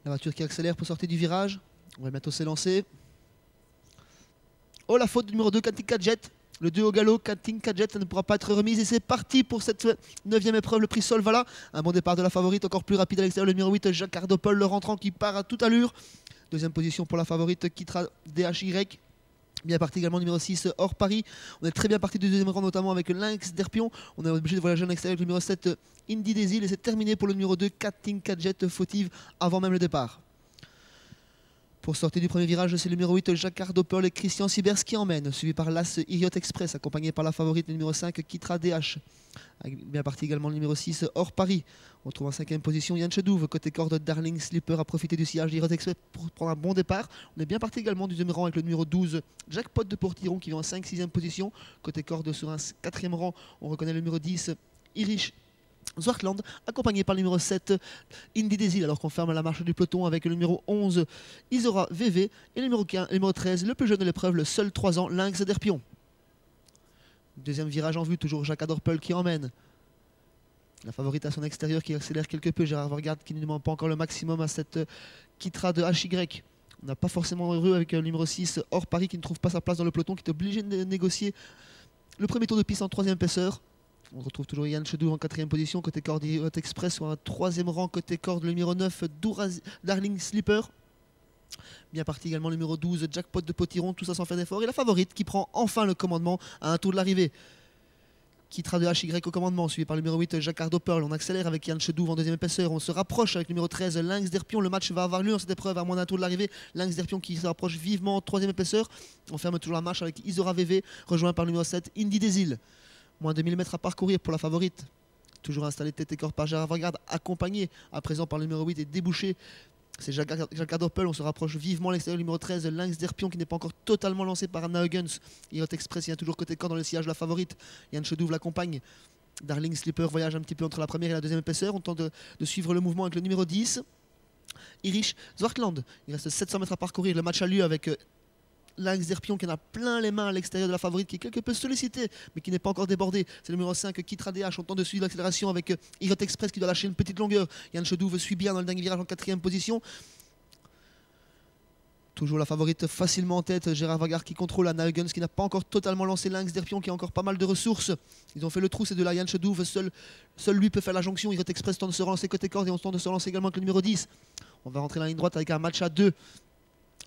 La voiture qui accélère pour sortir du virage. On va bientôt s'élancer. Oh, la faute du numéro 2, Katin Kadjet. Le 2 au galop, Katin Kadjet, ça ne pourra pas être remise. Et c'est parti pour cette 9e épreuve, le prix Solvala. Un bon départ de la favorite, encore plus rapide à l'extérieur. Le numéro 8, Jacques Ardopol, le rentrant qui part à toute allure. Deuxième position pour la favorite, Kitra DHY. Bien parti également numéro 6 hors Paris. On est très bien parti du deuxième rang, notamment avec Lynx d'Erpion. On est obligé de voyager à l'extérieur avec le numéro 7 Indy des Îles. Et c'est terminé pour le numéro 2 Katin Kadjet, fautive avant même le départ. Pour sortir du premier virage, c'est le numéro 8 Jacques Ardopol et Christian Sibers qui emmène, suivi par l'As Iriot Express, accompagné par la favorite le numéro 5 Kitra DH. Bien parti également le numéro 6 hors Paris. On trouve en 5e position Yann Chedouve, côté corde Darling Slipper a profité du sillage d'Iriot Express pour prendre un bon départ. On est bien parti également du deuxième rang avec le numéro 12 Jackpot de Portiron qui vient en 5-6e position. Côté corde sur un 4e rang, on reconnaît le numéro 10 Irish Zwartland, accompagné par le numéro 7 Indy des Îles, alors qu'on ferme la marche du peloton avec le numéro 11 Isora VV et le numéro 13, le plus jeune de l'épreuve, le seul 3 ans, Lynx d'Erpion. Deuxième virage en vue, toujours Jacques Ardopol qui emmène. La favorite à son extérieur qui accélère quelque peu, Gérard Vargard qui ne demande pas encore le maximum à cette Kitra de HY. On n'a pas forcément heureux avec le numéro 6 hors Paris qui ne trouve pas sa place dans le peloton, qui est obligé de négocier le premier tour de piste en 3e épaisseur. On retrouve toujours Yann Chedouve en 4e position, côté corde Iriot Express, sur un 3e rang, côté corde le numéro 9 Darling Slipper. Bien parti également le numéro 12 Jackpot de Potiron, tout ça sans faire d'effort. Et la favorite qui prend enfin le commandement à un tour de l'arrivée. Kitra de HY au commandement, suivi par le numéro 8 Jacques Ardopol. On accélère avec Yann Chedouve en 2e épaisseur. On se rapproche avec le numéro 13 Lynx d'Erpion. Le match va avoir lieu en cette épreuve à moins d'un tour de l'arrivée. Lynx d'Erpion qui se rapproche vivement en 3e épaisseur. On ferme toujours la marche avec Isora VV, rejoint par le numéro 7 Indy des Îles. Moins de 1000 mètres à parcourir pour la favorite. Toujours installé tête et corps par Gérard Vargard, accompagné à présent par le numéro 8 et débouché. C'est Jacques Ardopol. On se rapproche vivement à l'extérieur. Le numéro 13, Lynx d'Erpion, qui n'est pas encore totalement lancé par Anna Huggins. Iriot Express, il y a toujours côté corps dans le sillage de la favorite. Yann Chedouve l'accompagne. Darling Slipper voyage un petit peu entre la première et la 2e épaisseur. On tente de suivre le mouvement avec le numéro 10. Irish Zwartland. Il reste 700 mètres à parcourir. Le match a lieu avec Lynx d'Erpion qui en a plein les mains à l'extérieur de la favorite, qui est quelque peu sollicité mais qui n'est pas encore débordé. C'est le numéro 5 Kitra DH. On tente de suivre l'accélération avec Iriot Express qui doit lâcher une petite longueur. Yann Chedouve suit bien dans le dernier virage en 4e position. Toujours la favorite facilement en tête, Gérard Vargard qui contrôle Anna Huggins qui n'a pas encore totalement lancé Lynx d'Erpion qui a encore pas mal de ressources. Ils ont fait le trou, ces deux-là. Yann Chedouve, seul lui peut faire la jonction. Iriot Express tente de se relancer côté corde et on tente de se relancer également avec le numéro 10. On va rentrer dans la ligne droite avec un match à 2.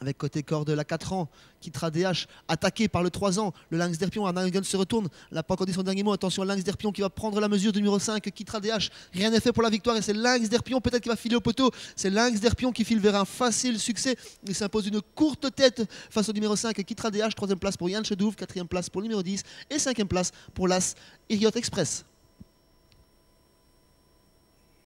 Avec côté corde la 4 ans, Kitra DH, attaqué par le 3 ans, le Lynx d'Erpion. Anna Huggins se retourne, elle n'a pas encore dit son dernier mot. Attention, Lynx d'Erpion qui va prendre la mesure du numéro 5, Kitra DH. Rien n'est fait pour la victoire et c'est Lynx d'Erpion peut-être qui va filer au poteau. C'est Lynx d'Erpion qui file vers un facile succès. Il s'impose une courte tête face au numéro 5, Kitra DH. 3e place pour Yann Chedouve, 4e place pour le numéro 10 et 5e place pour l'As Iriot Express.